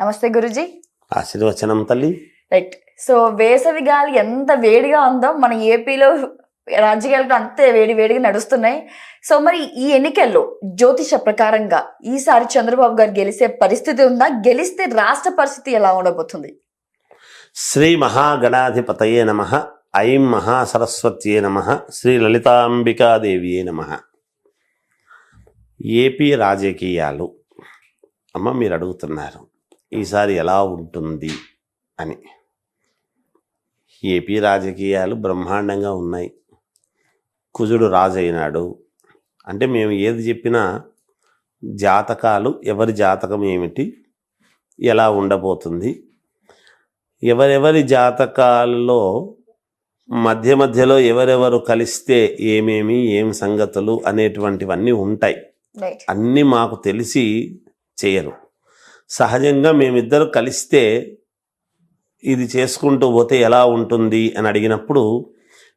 నమస్తే గురుజీ. ఆశీర్వచనం తల్లి. రైట్. సో వేసవి గాలి ఎంత వేడిగా ఉందో మన ఏపీలో రాజకీయాలు అంతే వేడిగా నడుస్తున్నాయి. సో మరి ఈ ఎన్నికల్లో జ్యోతిష ప్రకారంగా ఈసారి చంద్రబాబు గారు గెలిచే పరిస్థితి ఉందా? గెలిస్తే రాష్ట్ర పరిస్థితి ఎలా ఉండబోతుంది? శ్రీ మహాగణాధిపతయే నమః. ఐం మహాసరస్వత్యే నమః. శ్రీ లలితాంబికాదేవియే నమః. ఏపీ రాజకీయాలు అమ్మ మీరు అడుగుతున్నారు ఈసారి ఎలా ఉంటుంది అని. ఏపీ రాజకీయాలు బ్రహ్మాండంగా ఉన్నాయి. కుజుడు రాజు అయినాడు అంటే మేము ఏది చెప్పినా జాతకాలు, ఎవరి జాతకం ఏమిటి, ఎలా ఉండబోతుంది, ఎవరెవరి జాతకాలలో మధ్యలో ఎవరెవరు కలిస్తే ఏం సంగతులు అనేటువంటివన్నీ ఉంటాయి. అన్నీ మాకు తెలిసి చేయరు. సహజంగా మేమిద్దరు కలిస్తే ఇది చేసుకుంటూ పోతే ఎలా ఉంటుంది అని అడిగినప్పుడు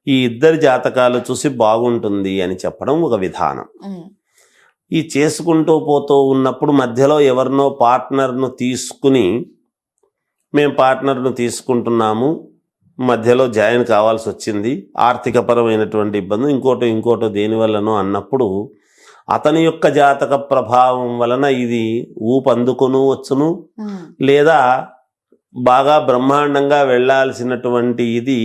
ఈ ఇద్దరి జాతకాలు చూసి బాగుంటుంది అని చెప్పడం ఒక విధానం. ఈ చేసుకుంటూ పోతూ ఉన్నప్పుడు మధ్యలో ఎవరినో పార్ట్నర్ను తీసుకుని మేము పార్ట్నర్ను తీసుకుంటున్నాము, మధ్యలో జాయిన్ కావాల్సి వచ్చింది, ఆర్థికపరమైనటువంటి ఇబ్బంది ఇంకోటో దేనివల్లనో అన్నప్పుడు అతని యొక్క జాతక ప్రభావం వలన ఇది ఊపందుకును వచ్చును, లేదా బాగా బ్రహ్మాండంగా వెళ్ళాల్సినటువంటి ఇది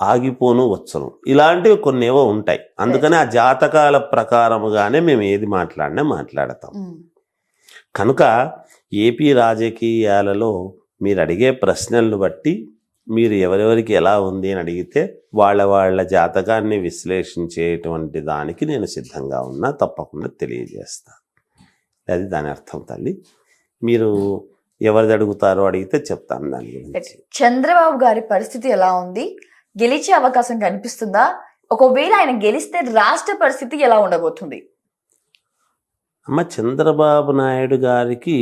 ఆగిపోను వచ్చును. ఇలాంటివి కొన్ని ఏవో ఉంటాయి. అందుకని ఆ జాతకాల ప్రకారముగానే మేము ఏది మాట్లాడతాం. కనుక ఏపీ రాజకీయాలలో మీరు అడిగే ప్రశ్నలను బట్టి మీరు ఎవరెవరికి ఎలా ఉంది అని అడిగితే వాళ్ళ జాతకాన్ని విశ్లేషించేటువంటి దానికి నేను సిద్ధంగా ఉన్నా, తప్పకుండా తెలియజేస్తాను. అది దాని అర్థం తల్లి. మీరు ఎవరిది అడుగుతారో అడిగితే చెప్తాను దాని గురించి. చంద్రబాబు గారి పరిస్థితి ఎలా ఉంది? గెలిచే అవకాశం కనిపిస్తుందా? ఒకవేళ ఆయన గెలిస్తే రాష్ట్ర పరిస్థితి ఎలా ఉండబోతుంది? అమ్మ చంద్రబాబు నాయుడు గారికి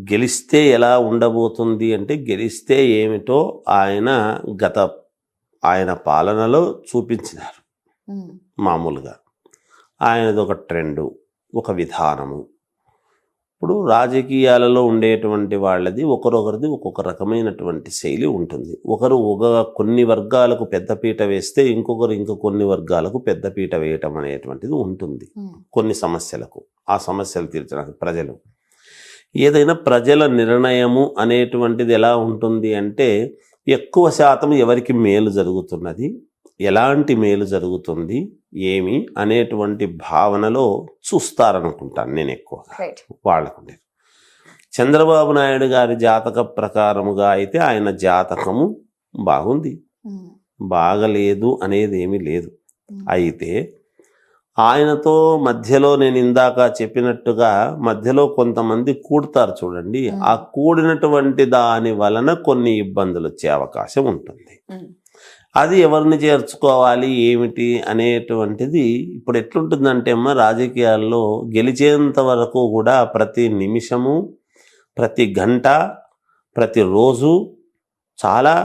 గెలిస్తే ఎలా ఉండబోతుంది అంటే, గెలిస్తే ఏమిటో ఆయన పాలనలో చూపించినారు. మామూలుగా ఆయనది ఒక ట్రెండు, ఒక విధానము. ఇప్పుడు రాజకీయాలలో ఉండేటువంటి వాళ్ళది ఒకరొకరిది ఒక్కొక్క రకమైనటువంటి శైలి ఉంటుంది. ఒకరు కొన్ని వర్గాలకు పెద్దపీట వేస్తే ఇంకొకరు కొన్ని వర్గాలకు పెద్దపీట వేయటం అనేటువంటిది ఉంటుంది. కొన్ని సమస్యలకు ఆ సమస్యలు తీర్చడానికి ప్రజలు ఏదైనా ప్రజల నిర్ణయము అనేటువంటిది ఎలా ఉంటుంది అంటే, ఎక్కువ శాతం ఎవరికి మేలు జరుగుతున్నది, ఎలాంటి మేలు జరుగుతుంది, ఏమి అనేటువంటి భావనలో చూస్తారనుకుంటాను నేను ఎక్కువగా వాళ్ళకుండే. చంద్రబాబు నాయుడు గారి జాతక ప్రకారముగా అయితే ఆయన జాతకము బాగుంది, బాగలేదు అనేది ఏమీ లేదు. అయితే ఆయనతో మధ్యలో నేను ఇందాక చెప్పినట్టుగా మధ్యలో కొంతమంది కూడతారు చూడండి, ఆ కూడినటువంటి దాని వలన కొన్ని ఇబ్బందులు వచ్చే అవకాశం ఉంటుంది. అది ఎవరిని చేర్చుకోవాలి ఏమిటి అనేటువంటిది ఇప్పుడు ఎట్లుంటుందంటే అమ్మ, రాజకీయాల్లో గెలిచేంత వరకు కూడా ప్రతి నిమిషము, ప్రతి గంట, ప్రతిరోజు చాలా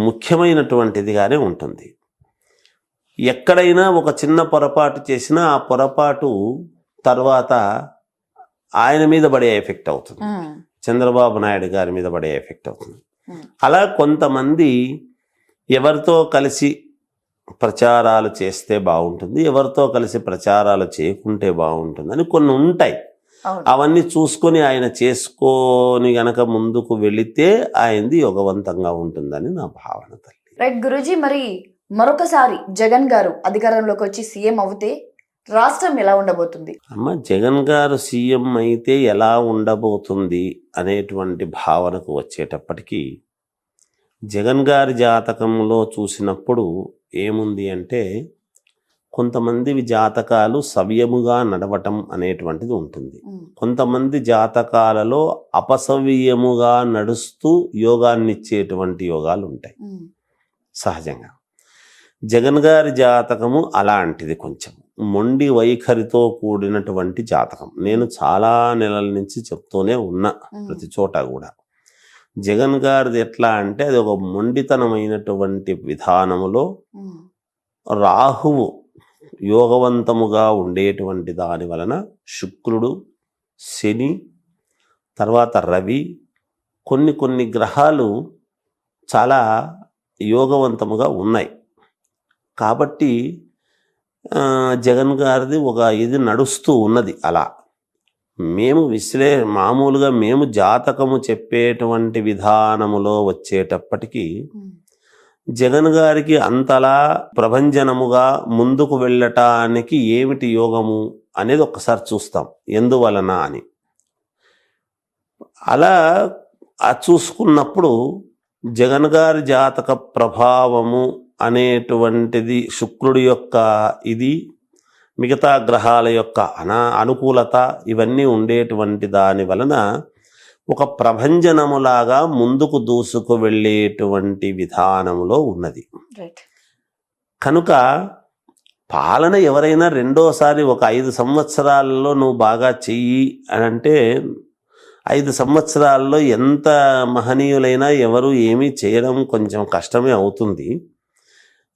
ముఖ్యమైనటువంటిదిగానే ఉంటుంది. ఎక్కడైనా ఒక చిన్న పొరపాటు చేసినా ఆ పొరపాటు తర్వాత ఆయన మీద పడే ఎఫెక్ట్ అవుతుంది, చంద్రబాబు నాయుడు గారి మీద పడే ఎఫెక్ట్ అవుతుంది. అలా కొంతమంది ఎవరితో కలిసి ప్రచారాలు చేస్తే బాగుంటుంది, ఎవరితో కలిసి ప్రచారాలు చేయకుంటే బాగుంటుంది అని కొన్ని ఉంటాయి. అవన్నీ చూసుకొని ఆయన చేసుకొని గనక ముందుకు వెళితే ఆయనది యోగవంతంగా ఉంటుందని నా భావన తల్లి. రైట్ గురూజీ, మరి మరొకసారి జగన్ గారు అధికారంలోకి వచ్చి సీఎం అవుతే రాష్ట్రం ఎలా ఉండబోతుంది? అమ్మ, జగన్ గారు సీఎం అయితే ఎలా ఉండబోతుంది అనేటువంటి భావనకు వచ్చేటప్పటికీ జగన్ గారి జాతకంలో చూసినప్పుడు ఏముంది అంటే, కొంతమంది జాతకాలు సవ్యముగా నడవటం అనేటువంటిది ఉంటుంది. కొంతమంది జాతకాలలో అపసవ్యముగా నడుస్తూ యోగాన్నిచ్చేటువంటి యోగాలు ఉంటాయి సహజంగా. జగన్ గారి జాతకము అలాంటిది, కొంచెం మొండి వైఖరితో కూడినటువంటి జాతకం. నేను చాలా నెలల నుంచి చెప్తూనే ఉన్నా ప్రతి చోట కూడా. జగన్ గారిది ఎట్లా అంటే, అది ఒక మొండితనమైనటువంటి విధానములో రాహువు యోగవంతముగా ఉండేటువంటి దాని వలన శుక్రుడు, శని, తర్వాత రవి, కొన్ని గ్రహాలు చాలా యోగవంతముగా ఉన్నాయి. కాబట్టి జగన్ గారిది ఒక ఇది నడుస్తూ ఉన్నది. అలా మేము మామూలుగా మేము జాతకము చెప్పేటువంటి విధానములో వచ్చేటప్పటికీ జగన్ గారికి అంతలా ప్రభంజనముగా ముందుకు వెళ్ళటానికి ఏమిటి యోగము అనేది ఒక్కసారి చూస్తాం, ఎందువలన అని. అలా చూసుకున్నప్పుడు జగన్ గారి జాతక ప్రభావము అనేటువంటిది శుక్రుడి యొక్క ఇది, మిగతా గ్రహాల యొక్క అనుకూలత ఇవన్నీ ఉండేటువంటి దాని వలన ఒక ప్రభంజనములాగా ముందుకు దూసుకు వెళ్ళేటువంటి విధానములో ఉన్నది. కనుక పాలన ఎవరైనా రెండోసారి ఒక 5 సంవత్సరాలలో నువ్వు బాగా చెయ్యి అని అంటే 5 సంవత్సరాల్లో ఎంత మహనీయులైనా ఎవరు ఏమీ చేయడం కొంచెం కష్టమే అవుతుంది.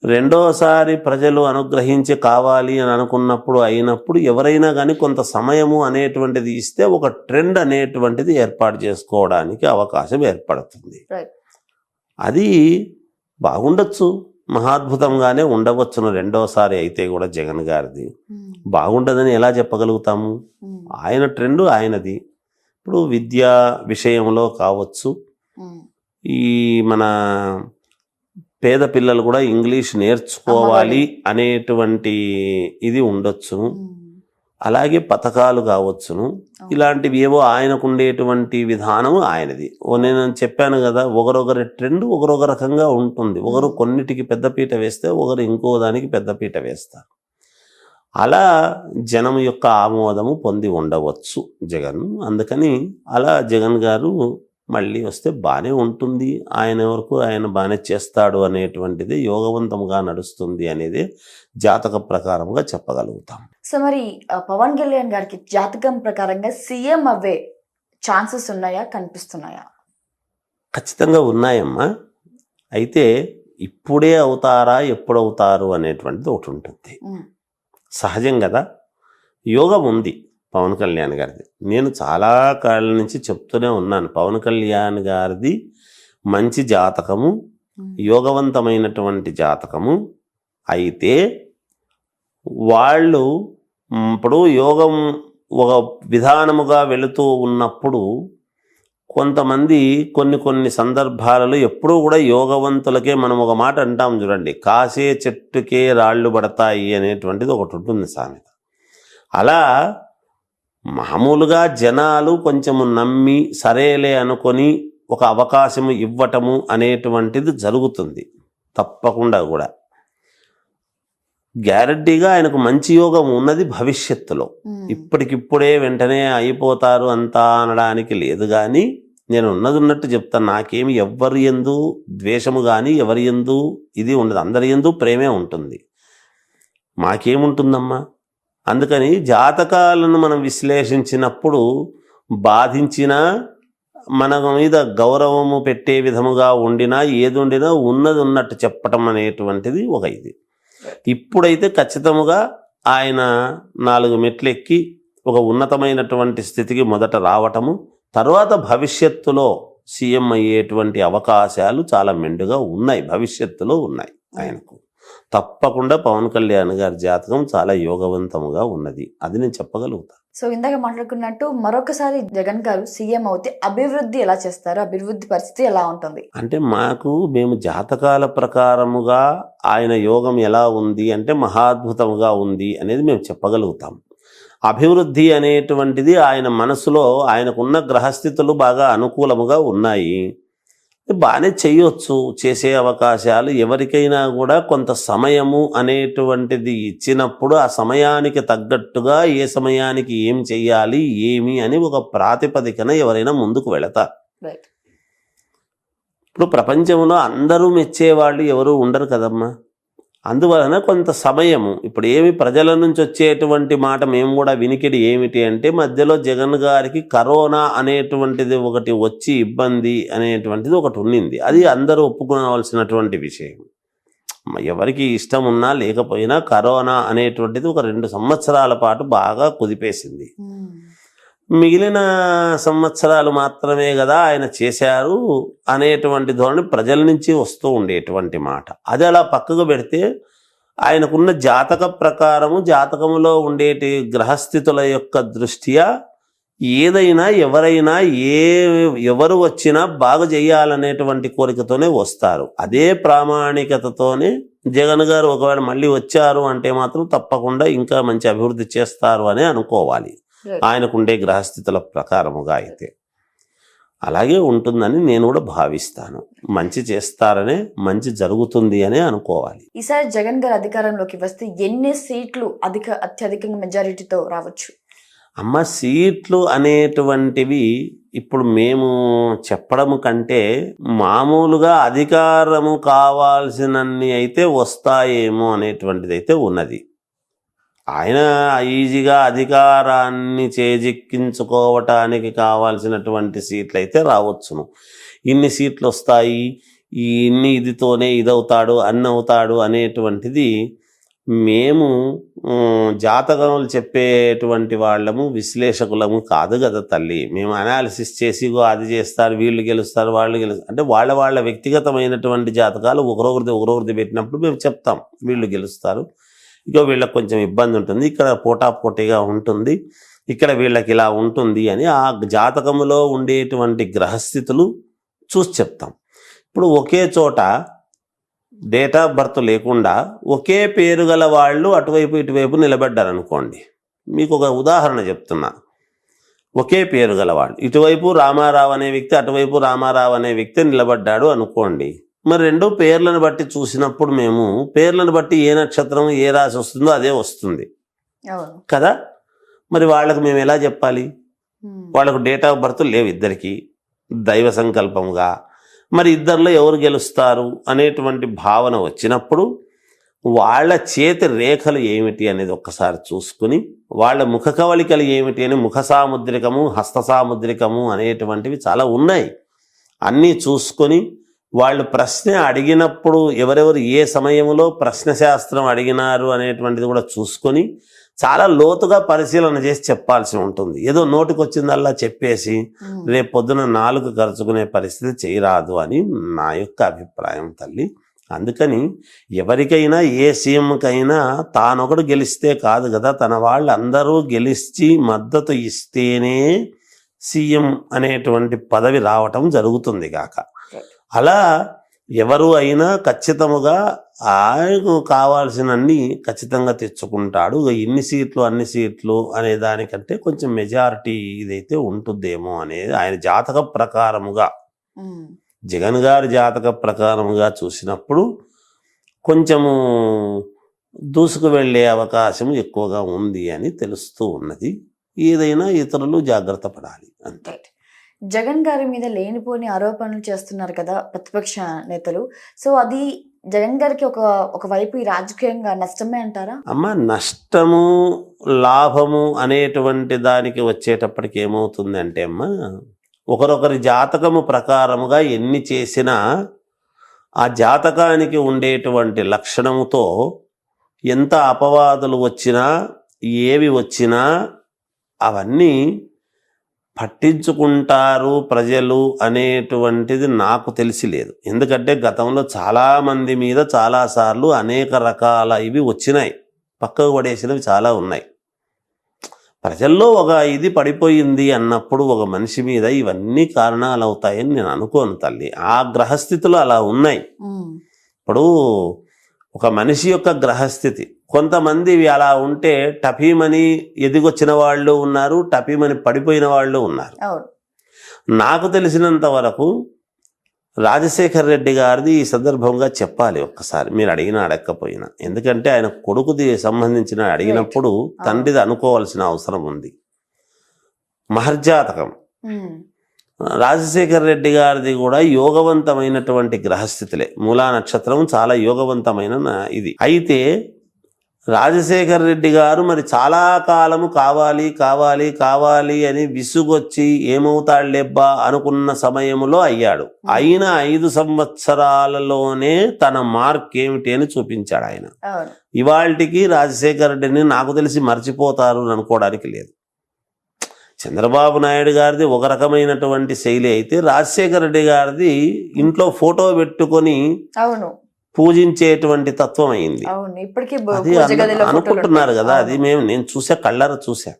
రెండోసారి ప్రజలు అనుగ్రహించి కావాలి అని అనుకున్నప్పుడు అయినప్పుడు ఎవరైనా కానీ కొంత సమయము అనేటువంటిది ఇస్తే ఒక ట్రెండ్ అనేటువంటిది ఏర్పాటు చేసుకోవడానికి అవకాశం ఏర్పడుతుంది. అది బాగుండొచ్చు, మహాద్భుతంగానే ఉండవచ్చును. రెండోసారి అయితే కూడా జగన్ గారిది బాగుండదని ఎలా చెప్పగలుగుతాము? ఆయన ట్రెండ్ ఆయనది. ఇప్పుడు విద్యా విషయంలో కావచ్చు, ఈ మన పేద పిల్లలు కూడా ఇంగ్లీష్ నేర్చుకోవాలి అనేటువంటి ఇది ఉండొచ్చును. అలాగే పథకాలు కావచ్చును. ఇలాంటివి ఏవో ఆయనకు ఉండేటువంటి విధానము ఆయనది. నేను చెప్పాను కదా, ఒకరొకరి ట్రెండ్ ఒకరొక రకంగా ఉంటుంది. ఒకరు కొన్నిటికి పెద్దపీట వేస్తే ఒకరు ఇంకో దానికి పెద్దపీట వేస్తారు. అలా జనం యొక్క ఆమోదము పొంది ఉండవచ్చు జగన్. అందుకని అలా జగన్ గారు మళ్ళీ వస్తే బాగానే ఉంటుంది, ఆయన వరకు ఆయన బాగానే చేస్తాడు అనేటువంటిది యోగవంతంగా నడుస్తుంది అనేది జాతక ప్రకారంగా చెప్పగలుగుతాం. సో మరి పవన్ కళ్యాణ్ గారికి జాతకం ప్రకారంగా సీఎం అవే ఛాన్సెస్ ఉన్నాయా, కనిపిస్తున్నాయా? ఖచ్చితంగా ఉన్నాయమ్మా. అయితే ఇప్పుడే అవుతారా, ఎప్పుడు అవుతారు అనేటువంటిది ఒకటి ఉంటుంది. సహజం కదా. యోగం ఉంది పవన్ కళ్యాణ్ గారిది. నేను చాలా కాళ్ళ నుంచి చెప్తూనే ఉన్నాను, పవన్ కళ్యాణ్ గారిది మంచి జాతకము, యోగవంతమైనటువంటి జాతకము. అయితే వాళ్ళు ఇప్పుడు యోగం ఒక విధానముగా వెళుతూ ఉన్నప్పుడు కొంతమంది కొన్ని సందర్భాలలో ఎప్పుడూ కూడా యోగవంతులకే మనం ఒక మాట అంటాం చూడండి, కాసే చెట్టుకే రాళ్ళు పడతాయి అనేటువంటిది ఒకటి ఉంటుంది సామెత. అలా మామూలుగా జనాలు కొంచెము నమ్మి సరేలే అనుకొని ఒక అవకాశము ఇవ్వటము అనేటువంటిది జరుగుతుంది తప్పకుండా కూడా. గ్యారెంటీగా ఆయనకు మంచి యోగం ఉన్నది భవిష్యత్తులో. ఇప్పటికిప్పుడే వెంటనే అయిపోతారు అంతా అనడానికి లేదు. కానీ నేను ఉన్నది ఉన్నట్టు చెప్తాను. నాకేమి ఎవరి యందు ద్వేషము కానీ ఎవరి యందు ఇది ఉండదు, అందరి యందు ప్రేమే ఉంటుంది. మాకేముంటుందమ్మా? అందుకని జాతకాలను మనం విశ్లేషించినప్పుడు బాధించినా మన మీద గౌరవము పెట్టే విధముగా ఉండినా ఏది ఉండినా ఉన్నది ఉన్నట్టు చెప్పటం అనేటువంటిది ఒక ఇది. ఇప్పుడైతే ఖచ్చితముగా ఆయన 4 మెట్లు ఎక్కి ఒక ఉన్నతమైనటువంటి స్థితికి మొదట రావటము, తర్వాత భవిష్యత్తులో సీఎం అయ్యేటువంటి అవకాశాలు చాలా మెండుగా ఉన్నాయి, భవిష్యత్తులో ఉన్నాయి ఆయనకు. తప్పకుండా పవన్ కళ్యాణ్ గారి జాతకం చాలా యోగవంతముగా ఉన్నది, అది నేను చెప్పగలుగుతాను. సో ఇందాక మాట్లాడుకున్నట్టు మరొకసారి జగన్ గారు సీఎం అవుతే అభివృద్ధి ఎలా చేస్తారు, అభివృద్ధి పరిస్థితి ఎలా ఉంటుంది అంటే మేము జాతకాల ప్రకారముగా ఆయన యోగం ఎలా ఉంది అంటే మహాద్భుతముగా ఉంది అనేది మేము చెప్పగలుగుతాం. అభివృద్ధి అనేటువంటిది ఆయన మనసులో ఆయనకున్న గ్రహస్థితులు బాగా అనుకూలముగా ఉన్నాయి, బాగానే చేయొచ్చు. చేసే అవకాశాలు ఎవరికైనా కూడా కొంత సమయము అనేటువంటిది ఇచ్చినప్పుడు ఆ సమయానికి తగ్గట్టుగా ఏ సమయానికి ఏం చెయ్యాలి ఏమి అని ఒక ప్రాతిపదికన ఎవరైనా ముందుకు వెళతారు. ఇప్పుడు ప్రపంచంలో అందరూ మెచ్చేవాళ్ళు ఎవరు ఉండరు కదమ్మా. అందువలన కొంత సమయము ఇప్పుడు ఏమి ప్రజల నుంచి వచ్చేటువంటి మాట మేము కూడా వినికిడి ఏమిటి అంటే మధ్యలో జగన్ గారికి కరోనా అనేటువంటిది ఒకటి వచ్చి ఇబ్బంది అనేటువంటిది ఒకటి ఉన్నింది. అది అందరూ ఒప్పుకోవాల్సినటువంటి విషయం. ఎవరికి ఇష్టం ఉన్నా లేకపోయినా కరోనా అనేటువంటిది ఒక 2 సంవత్సరాల పాటు బాగా కుదిపేసింది. మిగిలిన సంవత్సరాలు మాత్రమే కదా ఆయన చేశారు అనేటువంటి ధోరణి ప్రజల నుంచి వస్తూ ఉండేటువంటి మాట. అది అలా పక్కకు పెడితే ఆయనకున్న జాతక ప్రకారము, జాతకములో ఉండేటి గ్రహస్థితుల యొక్క దృష్ట్యా ఏదైనా ఎవరైనా ఎవరు వచ్చినా బాగా చేయాలనేటువంటి కోరికతోనే వస్తారు. అదే ప్రామాణికతతోనే జగన్ గారు ఒకవేళ మళ్ళీ వచ్చారు అంటే మాత్రం తప్పకుండా ఇంకా మంచి అభివృద్ధి చేస్తారు అని అనుకోవాలి, ఆయనకుండే గ్రహస్థితుల ప్రకారముగా అయితే. అలాగే ఉంటుందని నేను కూడా భావిస్తాను. మంచి చేస్తారనే, మంచి జరుగుతుంది అనే అనుకోవాలి. ఈసారి జగన్ గారు అధికారంలోకి వస్తే ఎన్ని సీట్లు అత్యధికంగా మెజారిటీతో రావచ్చు? అమ్మ, సీట్లు అనేటువంటివి ఇప్పుడు మేము చెప్పడం కంటే మామూలుగా అధికారము కావాల్సినన్ని అయితే వస్తాయేమో అనేటువంటిది అయితే ఉన్నది. ఆయన ఈజీగా అధికారాన్ని చేజిక్కించుకోవటానికి కావాల్సినటువంటి సీట్లు అయితే రావచ్చును. ఇన్ని సీట్లు వస్తాయి, ఇన్ని ఇదితోనే ఇదవుతాడు అన్నవుతాడు అనేటువంటిది మేము జాతకములు చెప్పేటువంటి వాళ్ళము, విశ్లేషకులము కాదు కదా తల్లి. మేము అనాలిసిస్ చేసి అది చేస్తారు, వీళ్ళు గెలుస్తారు, వాళ్ళు గెలుస్తారు అంటే వాళ్ళ వ్యక్తిగతమైనటువంటి జాతకాలు ఒకరొకరిది పెట్టినప్పుడు మేము చెప్తాం వీళ్ళు గెలుస్తారు, ఇక వీళ్ళకి కొంచెం ఇబ్బంది ఉంటుంది, ఇక్కడ పోటాపోటీగా ఉంటుంది, ఇక్కడ వీళ్ళకి ఇలా ఉంటుంది అని ఆ జాతకములో ఉండేటువంటి గ్రహస్థితులు చూసి చెప్తాం. ఇప్పుడు ఒకే చోట డేట్ ఆఫ్ బర్త్ లేకుండా ఒకే పేరు గల వాళ్ళు అటువైపు ఇటువైపు నిలబడ్డారు అనుకోండి. మీకు ఒక ఉదాహరణ చెప్తున్నా. ఒకే పేరు గల వాళ్ళు ఇటువైపు రామారావు అనే వ్యక్తి, అటువైపు రామారావు అనే వ్యక్తి నిలబడ్డాడు అనుకోండి. మరి రెండు పేర్లను బట్టి చూసినప్పుడు మేము పేర్లను బట్టి ఏ నక్షత్రం ఏ రాశి వస్తుందో అదే వస్తుంది కదా. మరి వాళ్ళకు మేము ఎలా చెప్పాలి? వాళ్ళకు డేట్ ఆఫ్ బర్త్ లేవు ఇద్దరికి, దైవ సంకల్పముగా. మరి ఇద్దరిలో ఎవరు గెలుస్తారు అనేటువంటి భావన వచ్చినప్పుడు వాళ్ళ చేతి రేఖలు ఏమిటి అనేది ఒక్కసారి చూసుకుని, వాళ్ళ ముఖ కవళికలు ఏమిటి అని, ముఖ సాముద్రికము, హస్త సాముద్రికము అనేటువంటివి చాలా ఉన్నాయి. అన్నీ చూసుకొని వాళ్ళు ప్రశ్న అడిగినప్పుడు ఎవరెవరు ఏ సమయంలో ప్రశ్న శాస్త్రం అడిగినారు అనేటువంటిది కూడా చూసుకొని చాలా లోతుగా పరిశీలన చేసి చెప్పాల్సి ఉంటుంది. ఏదో నోటికొచ్చిందల్లా చెప్పేసి రేపు పొద్దున 4 ఖర్చుకునే పరిస్థితి చేయరాదు అని నా యొక్క అభిప్రాయం తల్లి. అందుకని ఎవరికైనా ఏ సీఎంకైనా తానొకడు గెలిస్తే కాదు కదా, తన వాళ్ళు అందరూ గెలిచి మద్దతు ఇస్తేనే సీఎం అనేటువంటి పదవి రావటం జరుగుతుంది కాక. అలా ఎవరు అయినా ఖచ్చితముగా ఆయనకు కావాల్సినన్ని ఖచ్చితంగా తెచ్చుకుంటాడు. ఇన్ని సీట్లు అన్ని సీట్లు అనే దానికంటే కొంచెం మెజారిటీ ఇదైతే ఉంటుందేమో అనేది ఆయన జాతక ప్రకారముగా, జగన్ గారి జాతక ప్రకారముగా చూసినప్పుడు కొంచెము దూసుకు వెళ్ళే అవకాశం ఎక్కువగా ఉంది అని తెలుస్తూ ఉన్నది. ఏదైనా ఇతరులు జాగ్రత్త పడాలి అంతే. జగన్ గారి మీద లేనిపోని ఆరోపణలు చేస్తున్నారు కదా ప్రతిపక్ష నేతలు. సో అది జగన్ గారికి ఒక వైపు ఈ రాజకీయంగా నష్టమే అంటారా? అమ్మ, నష్టము లాభము అనేటువంటి దానికి వచ్చేటప్పటికి ఏమవుతుంది అంటే అమ్మ, ఒకరొకరి జాతకము ప్రకారముగా ఎన్ని చేసినా ఆ జాతకానికి ఉండేటువంటి లక్షణముతో ఎంత అపవాదులు వచ్చినా ఏవి వచ్చినా అవన్నీ పట్టించుకుంటారు ప్రజలు అనేటువంటిది నాకు తెలిసి లేదు. ఎందుకంటే గతంలో చాలామంది మీద చాలాసార్లు అనేక రకాల ఇవి వచ్చినాయి, పక్కకు పడేసినవి చాలా ఉన్నాయి. ప్రజల్లో ఒక ఇది పడిపోయింది అన్నప్పుడు ఒక మనిషి మీద ఇవన్నీ కారణాలు అవుతాయని నేను అనుకోను తల్లి. ఆ గ్రహస్థితులు అలా ఉన్నాయి. ఇప్పుడు ఒక మనిషి యొక్క గ్రహస్థితి, కొంతమంది అలా ఉంటే టపీమని ఎదిగొచ్చిన వాళ్ళు ఉన్నారు, టపీమని పడిపోయిన వాళ్ళు ఉన్నారు. నాకు తెలిసినంత వరకు రాజశేఖర్ రెడ్డి గారిది ఈ సందర్భంగా చెప్పాలి ఒక్కసారి, మీరు అడిగినా అడగకపోయినా. ఎందుకంటే ఆయన కొడుకుది సంబంధించిన అడిగినప్పుడు తండ్రిది అనుకోవాల్సిన అవసరం ఉంది. మహర్జాతకం రాజశేఖర్ రెడ్డి గారిది కూడా యోగవంతమైనటువంటి గ్రహస్థితులే. మూలా నక్షత్రం చాలా యోగవంతమైన ఇది. అయితే రాజశేఖర్ రెడ్డి గారు మరి చాలా కాలము కావాలి కావాలి కావాలి అని విసుగొచ్చి ఏమవుతాడు లేబ్బా అనుకున్న సమయంలో అయ్యాడు. అయిన 5 సంవత్సరాలలోనే తన మార్క్ ఏమిటి అని చూపించాడు ఆయన. ఇవాళకి రాజశేఖర్ రెడ్డిని నాకు తెలిసి మర్చిపోతారు అనుకోవడానికి లేదు. చంద్రబాబు నాయుడు గారిది ఒక రకమైనటువంటి శైలి అయితే, రాజశేఖర రెడ్డి గారిది ఇంట్లో ఫోటో పెట్టుకొని అవును పూజించేటువంటి తత్వం అయింది. అవును ఇప్పటికీ అది పూజ గదిలో ఫోటోలు అనుకుంటున్నారు ఉంటాయి. కదా, అవును. అది నేను చూసా, కళ్ళారా చూసా,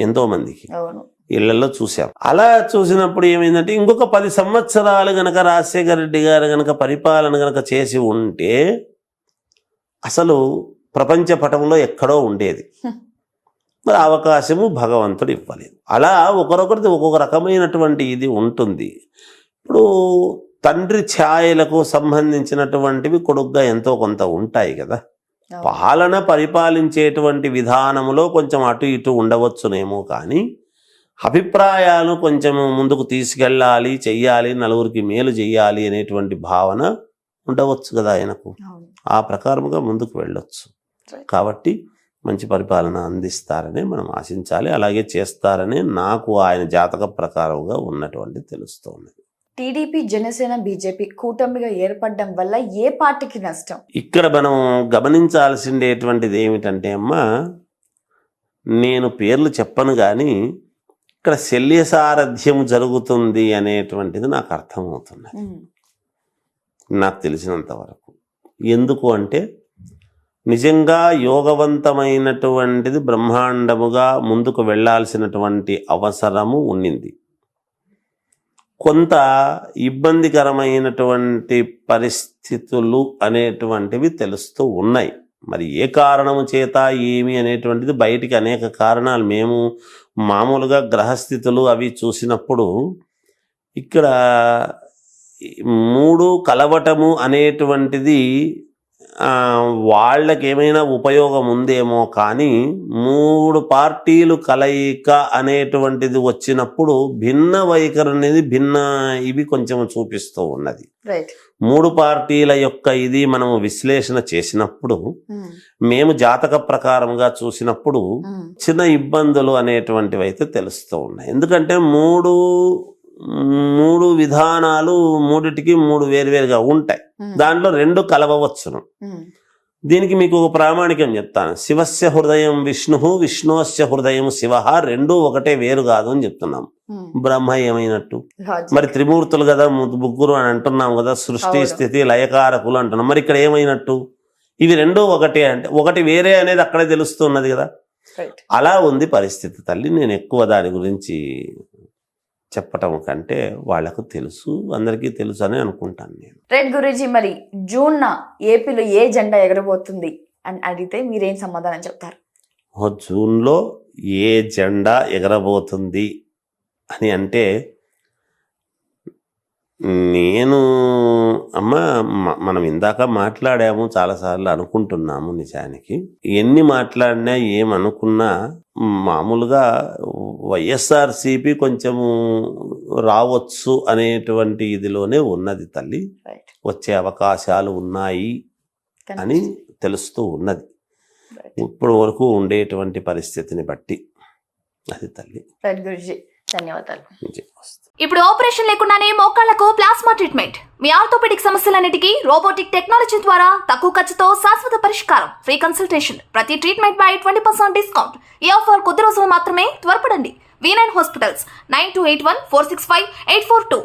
ఎంతో మందికి అవును ఇళ్లలో చూసాం. అలా చూసినప్పుడు ఏమైందంటే, ఇంకొక 10 సంవత్సరాలు గనక రాజశేఖర రెడ్డి గారు గనక పరిపాలన గనక చేసి ఉంటే అసలు ప్రపంచ పటంలో ఎక్కడో ఉండేది. మరి అవకాశము భగవంతుడు ఇవ్వలేదు. అలా ఒకరొకరిది ఒక్కొక్క రకమైనటువంటి ఇది ఉంటుంది. ఇప్పుడు తండ్రి ఛాయలకు సంబంధించినటువంటివి కొడుగ్గా ఎంతో కొంత ఉంటాయి కదా. అవును. పాలన పరిపాలించేటువంటి విధానములో కొంచెం అటు ఇటు ఉండవచ్చునేమో, కానీ అభిప్రాయాలు కొంచెం ముందుకు తీసుకెళ్ళాలి, చెయ్యాలి, నలుగురికి మేలు చెయ్యాలి అనేటువంటి భావన ఉండవచ్చు కదా ఆయనకు. అవును ఆ ప్రకారముగా ముందుకు వెళ్ళొచ్చు. కాబట్టి మంచి పరిపాలన అందిస్తారని మనం ఆశించాలి. అలాగే చేస్తారని నాకు ఆయన జాతక ప్రకారంగా ఉన్నటువంటి తెలుస్తోంది. టీడీపీ జనసేన బీజేపీ కూటమిగా ఏర్పడడం వల్ల ఏ పార్టీకి నష్టం? ఇక్కడ మనం గమనించాల్సిండేటువంటిది ఏమిటంటే అమ్మా, నేను పేర్లు చెప్పను కానీ ఇక్కడ శల్య సారథ్యం జరుగుతుంది అనేటువంటిది నాకు అర్థమవుతున్నది, నాకు తెలిసినంత వరకు. ఎందుకు అంటే, నిజంగా యోగవంతమైనటువంటిది బ్రహ్మాండముగా ముందుకు వెళ్ళాల్సినటువంటి అవసరము ఉండింది. కొంత ఇబ్బందికరమైనటువంటి పరిస్థితులు అనేటువంటివి తెలుస్తూ ఉన్నాయి. మరి ఏ కారణము చేత ఏమి అనేటువంటిది బయటికి అనేక కారణాలు, మేము మామూలుగా గ్రహస్థితులు అవి చూసినప్పుడు ఇక్కడ 3 కలవటము అనేటువంటిది వాళ్ళకి ఏమైనా ఉపయోగం ఉందేమో, కానీ 3 పార్టీలు కలయిక అనేటువంటిది వచ్చినప్పుడు భిన్న వైఖరి అనేది ఇవి కొంచెం చూపిస్తూ ఉన్నది. 3 పార్టీల యొక్క ఇది మనము విశ్లేషణ చేసినప్పుడు, మేము జాతక ప్రకారంగా చూసినప్పుడు చిన్న ఇబ్బందులు అనేటువంటివి అయితే తెలుస్తూ ఉన్నాయి. ఎందుకంటే మూడు విధానాలు, 3టికి 3 వేరువేరుగా ఉంటాయి. దాంట్లో 2 కలవవచ్చును. దీనికి మీకు ఒక ప్రామాణికం చెప్తాను. శివస్య హృదయం విష్ణు, విష్ణువస్య హృదయం శివ, 2 ఒకటే, వేరు కాదు అని చెప్తున్నాం. బ్రహ్మ ఏమైనట్టు? మరి త్రిమూర్తులు కదా, ముగ్గురు అని అంటున్నాం కదా, సృష్టి స్థితి లయకారకులు అంటున్నాం. మరి ఇక్కడ ఏమైనట్టు? ఇవి 2 ఒకటే అంటే, ఒకటి వేరే అనేది అక్కడే తెలుస్తున్నది కదా. అలా ఉంది పరిస్థితి తల్లి. నేను ఎక్కువ దాని గురించి చెప్పటం కంటే వాళ్లకు తెలుసు, అందరికీ తెలుసు అని అనుకుంటాను నేను. రైట్ గురూజీ, మరి జూన్ ఏపీలో ఏ జెండా ఎగరబోతుంది అని అడిగితే మీరేం సమాధానం చెప్తారు? జూన్లో ఏ జెండా ఎగరబోతుంది అని అంటే, నేను అమ్మ మనం ఇందాక మాట్లాడాము, చాలాసార్లు అనుకుంటున్నాము. నిజానికి ఎన్ని మాట్లాడినా ఏమనుకున్నా మామూలుగా వైఎస్ఆర్సీపీ కొంచెము రావచ్చు అనేటువంటి ఇదిలోనే ఉన్నది తల్లి. వచ్చే అవకాశాలు ఉన్నాయి అని తెలుస్తూ ఉన్నది ఇప్పుడు వరకు ఉండేటువంటి పరిస్థితిని బట్టి. అది తల్లి. రైట్ గురూజీ, ధన్యవాదాలు. ఇప్పుడు ఆపరేషన్ లేకుండానే మోకాళ్లకు ప్లాస్మా ట్రీట్మెంట్. మీ ఆర్థోపెడిక్ సమస్యలన్నిటికీ రోబోటిక్ టెక్నాలజీ ద్వారా తక్కువ ఖర్చుతో శాశ్వత పరిష్కారం. Free consultation. ప్రతి ట్రీట్మెంట్ పై 20% డిస్కౌంట్. ఈ ఆఫర్ కొద్ది రోజులు మాత్రమే. త్వరపడండి. V9 hospitals 9281465842.